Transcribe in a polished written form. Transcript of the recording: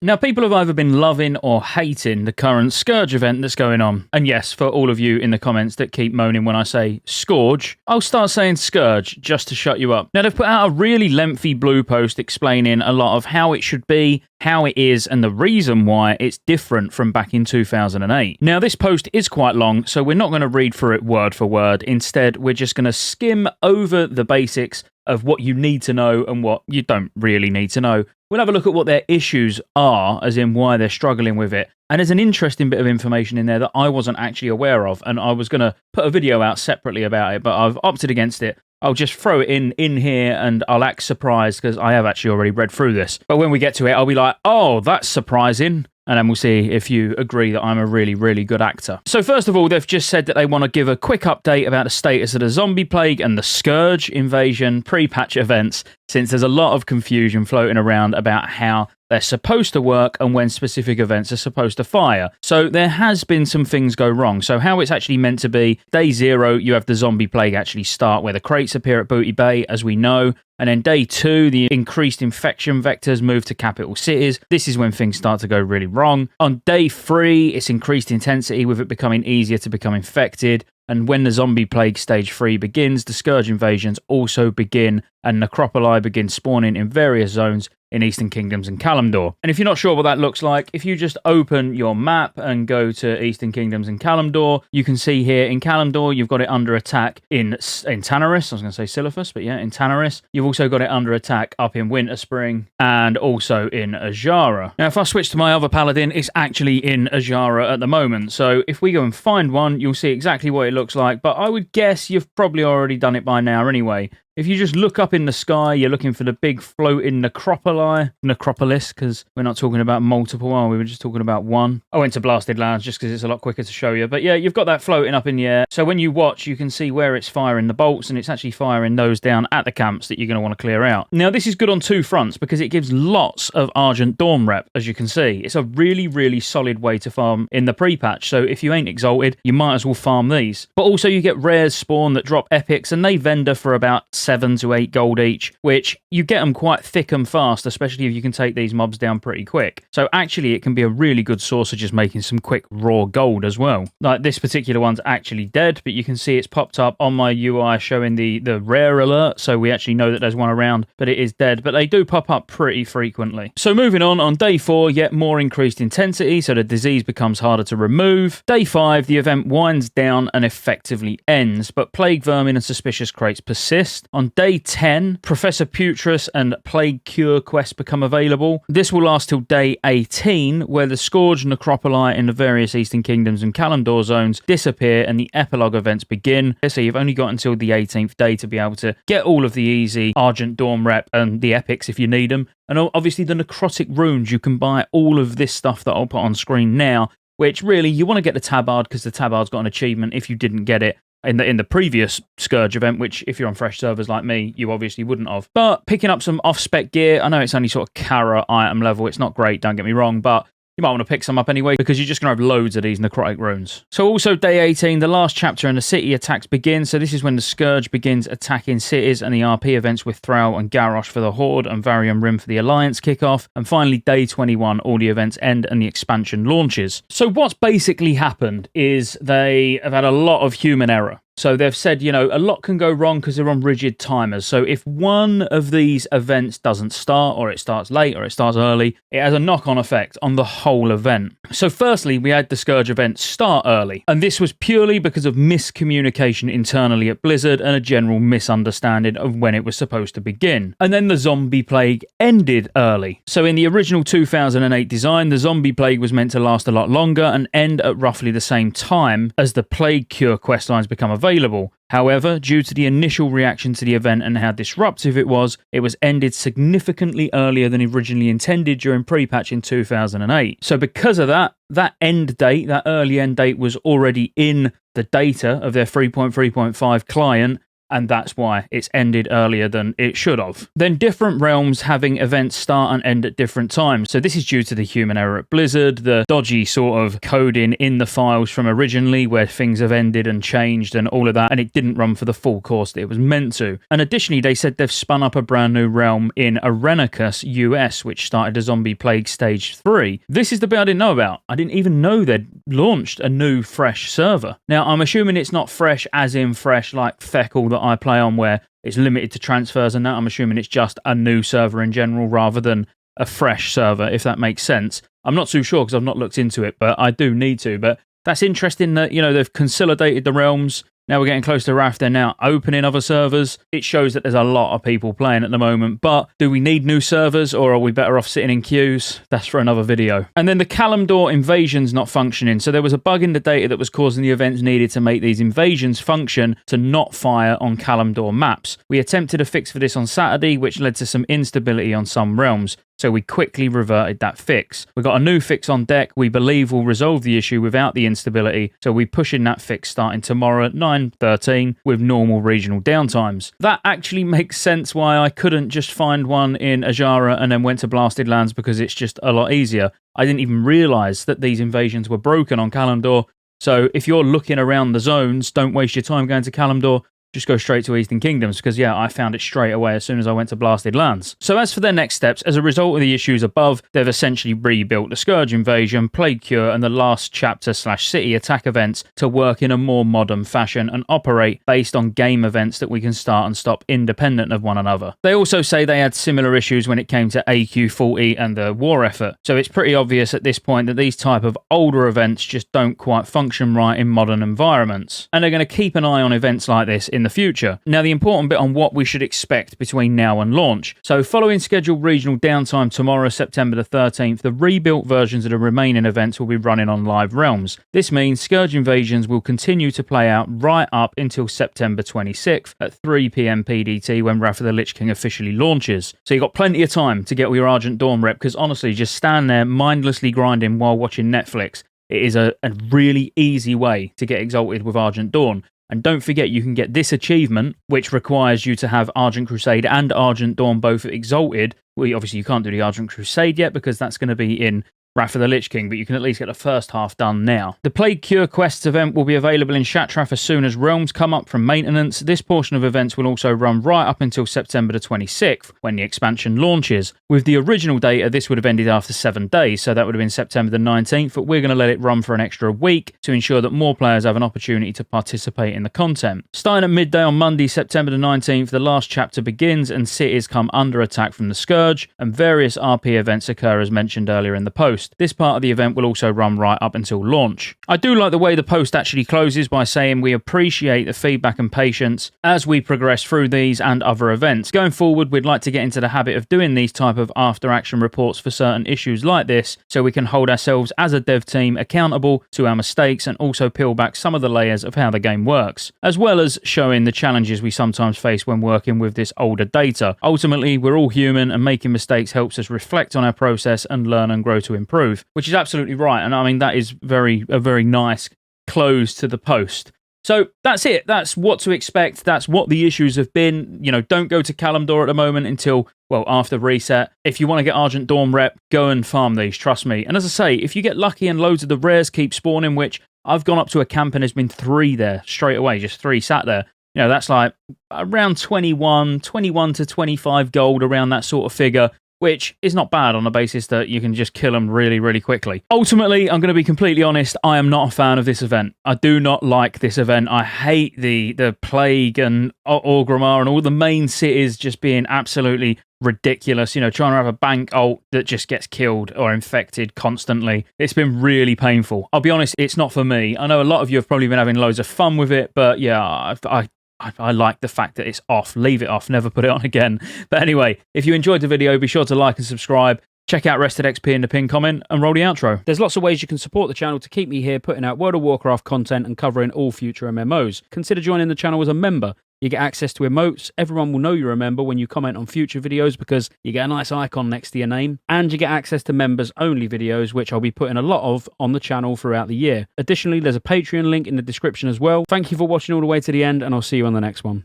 Now, people have either been loving or hating the current Scourge event that's going on. And yes, for all of you in the comments that keep moaning when I say Scourge, I'll start saying Scourge just to shut you up. Now, they've put out a really lengthy blue post explaining a lot of how it should be, how it is, and the reason why it's different from back in 2008. Now, this post is quite long, so we're not going to read through it word for word. Instead, we're just going to skim over the basics of what you need to know and what you don't really need to know. We'll have a look at what their issues are, as in why they're struggling with it. And there's an interesting bit of information in there that I wasn't actually aware of, and I was going to put a video out separately about it, but I've opted against it. I'll just throw it in here and I'll act surprised because I have actually already read through this. But when we get to it, I'll be like, oh, that's surprising. And then we'll see if you agree that I'm a really, really good actor. So first of all, they've just said that they want to give a quick update about the status of the zombie plague and the Scourge invasion pre-patch events, since there's a lot of confusion floating around about how they're supposed to work and when specific events are supposed to fire. So there has been some things go wrong. So how it's actually meant to be, day 0, you have the zombie plague actually start where the crates appear at Booty Bay, as we know. And then day 2, the increased infection vectors move to capital cities. This is when things start to go really wrong. On day 3, it's increased intensity with it becoming easier to become infected. And when the zombie plague stage 3 begins, the Scourge invasions also begin and necropoli begin spawning in various zones in Eastern Kingdoms and Kalimdor. And if you're not sure what that looks like, if you just open your map and go to Eastern Kingdoms and Kalimdor, you can see here in Kalimdor, you've got it under attack in Tanaris. I was going to say Silithus, but yeah, in Tanaris. You've also got it under attack up in Winterspring and also in Ajara. Now, if I switch to my other Paladin, it's actually in Ajara at the moment. So if we go and find one, you'll see exactly what it looks like. But I would guess you've probably already done it by now anyway. If you just look up in the sky, you're looking for the big floating necropolis, because we're not talking about multiple, are we? We're just talking about one. I went to Blasted Lands just because it's a lot quicker to show you. But yeah, you've got that floating up in the air. So when you watch, you can see where it's firing the bolts, and it's actually firing those down at the camps that you're going to want to clear out. Now, this is good on 2 fronts because it gives lots of Argent Dawn rep, as you can see. It's a really, really solid way to farm in the pre-patch. So if you ain't exalted, you might as well farm these. But also you get rares spawn that drop epics, and they vendor for about 7 to 8 gold each, which you get them quite thick and fast, especially if you can take these mobs down pretty quick. So actually it can be a really good source of just making some quick raw gold as well. Like this particular one's actually dead, but you can see it's popped up on my UI showing the rare alert, so we actually know that there's one around, but it is dead. But they do pop up pretty frequently. So moving on day 4, yet more increased intensity, so the disease becomes harder to remove. Day 5, the event winds down and effectively ends, but plague vermin and suspicious crates persist. On day 10, Professor Putris and Plague Cure quests become available. This will last till day 18, where the Scourge necropoli in the various Eastern Kingdoms and Kalimdor zones disappear and the epilogue events begin. So you've only got until the 18th day to be able to get all of the easy Argent Dawn rep and the epics if you need them. And obviously the necrotic runes, you can buy all of this stuff that I'll put on screen now, which really you want to get the Tabard because the Tabard's got an achievement if you didn't get it in the previous Scourge event, which if you're on fresh servers like me, you obviously wouldn't have. But picking up some off-spec gear, I know it's only sort of Kara item level, it's not great, don't get me wrong, but you might want to pick some up anyway because you're just going to have loads of these necrotic runes. So also day 18, the last chapter in the city attacks begin. So this is when the Scourge begins attacking cities and the RP events with Thrall and Garrosh for the Horde and Varian Rim for the Alliance kickoff. And finally, day 21, all the events end and the expansion launches. So what's basically happened is they have had a lot of human error. So they've said, you know, a lot can go wrong because they're on rigid timers. So if one of these events doesn't start, or it starts late, or it starts early, it has a knock-on effect on the whole event. So firstly, we had the Scourge event start early. And this was purely because of miscommunication internally at Blizzard and a general misunderstanding of when it was supposed to begin. And then the zombie plague ended early. So in the original 2008 design, the zombie plague was meant to last a lot longer and end at roughly the same time as the plague cure questlines become available. However, due to the initial reaction to the event and how disruptive it was ended significantly earlier than originally intended during pre-patch in 2008. So because of that end date, that early end date was already in the data of their 3.3.5 client, and that's why it's ended earlier than it should have. Then different realms having events start and end at different times. So this is due to the human error at Blizzard, the dodgy sort of coding in the files from originally where things have ended and changed and all of that, and it didn't run for the full course that it was meant to. And additionally, they said they've spun up a brand new realm in Arenicus, US, which started a zombie plague stage 3. This is the bit I didn't know about. I didn't even know they'd launched a new fresh server. Now, I'm assuming it's not fresh as in fresh like Feckle that I play on where it's limited to transfers and that. I'm assuming it's just a new server in general rather than a fresh server, if that makes sense. I'm not too sure because I've not looked into it, but I do need to. But that's interesting that, you know, they've consolidated the realms. Now we're getting close to Wrath. They're now opening other servers. It shows that there's a lot of people playing at the moment. But do we need new servers or are we better off sitting in queues? That's for another video. And then the Kalimdor invasion's not functioning. So there was a bug in the data that was causing the events needed to make these invasions function to not fire on Kalimdor maps. We attempted a fix for this on Saturday, which led to some instability on some realms. So we quickly reverted that fix. We got a new fix on deck we believe will resolve the issue without the instability, so we're pushing that fix starting tomorrow at 9:13 with normal regional downtimes. That actually makes sense why I couldn't just find one in Ajara and then went to Blasted Lands because it's just a lot easier. I didn't even realise that these invasions were broken on Kalimdor, so if you're looking around the zones, don't waste your time going to Kalimdor. Just go straight to Eastern Kingdoms because, yeah, I found it straight away as soon as I went to Blasted Lands. So as for their next steps, as a result of the issues above, they've essentially rebuilt the Scourge Invasion, Plague Cure, and the last chapter/city attack events to work in a more modern fashion and operate based on game events that we can start and stop independent of one another. They also say they had similar issues when it came to AQ40 and the war effort. So it's pretty obvious at this point that these type of older events just don't quite function right in modern environments. And they're going to keep an eye on events like this in the future. Now, the important bit on what we should expect between now and launch. So following scheduled regional downtime tomorrow, September the 13th, the rebuilt versions of the remaining events will be running on live realms. This means Scourge Invasions will continue to play out right up until September 26th at 3 PM PDT when Wrath of the Lich King officially launches. So you've got plenty of time to get all your Argent Dawn rep because honestly, just stand there mindlessly grinding while watching Netflix. It is a really easy way to get exalted with Argent Dawn. And don't forget, you can get this achievement, which requires you to have Argent Crusade and Argent Dawn both exalted. Well, obviously, you can't do the Argent Crusade yet because that's going to be in Wrath of the Lich King, but you can at least get the first half done now. The Plague Cure Quests event will be available in Shatraf as soon as realms come up from maintenance. This portion of events will also run right up until September the 26th, when the expansion launches. With the original data, this would have ended after 7 days, so that would have been September the 19th, but we're going to let it run for an extra week to ensure that more players have an opportunity to participate in the content. Starting at midday on Monday, September the 19th, the last chapter begins and cities come under attack from the Scourge, and various RP events occur as mentioned earlier in the post. This part of the event will also run right up until launch. I do like the way the post actually closes by saying we appreciate the feedback and patience as we progress through these and other events. Going forward, we'd like to get into the habit of doing these type of after-action reports for certain issues like this so we can hold ourselves as a dev team accountable to our mistakes and also peel back some of the layers of how the game works, as well as showing the challenges we sometimes face when working with this older data. Ultimately, we're all human and making mistakes helps us reflect on our process and learn and grow to improve, which is absolutely right. And I mean, that is a very nice close to the post. So that's it. That's what to expect. That's what the issues have been. You know, don't go to Kalimdor at the moment until, well, after reset. If you want to get Argent Dawn rep, go and farm these, trust me. And as I say, if you get lucky and loads of the rares keep spawning, which I've gone up to a camp and there's been 3 there straight away, just 3 sat there. You know, that's like around 21 to 25 gold, around that sort of figure, which is not bad on the basis that you can just kill them really, really quickly. Ultimately, I'm going to be completely honest, I am not a fan of this event. I do not like this event. I hate the Plague and Orgrimmar and all the main cities just being absolutely ridiculous. You know, trying to have a bank ult that just gets killed or infected constantly. It's been really painful. I'll be honest, it's not for me. I know a lot of you have probably been having loads of fun with it, but yeah, I like the fact that it's off. Leave it off. Never put it on again. But anyway, if you enjoyed the video, be sure to like and subscribe. Check out Rested XP in the pinned comment and roll the outro. There's lots of ways you can support the channel to keep me here putting out World of Warcraft content and covering all future MMOs. Consider joining the channel as a member. You get access to emotes. Everyone will know you're a member when you comment on future videos because you get a nice icon next to your name. And you get access to members-only videos, which I'll be putting a lot of on the channel throughout the year. Additionally, there's a Patreon link in the description as well. Thank you for watching all the way to the end, and I'll see you on the next one.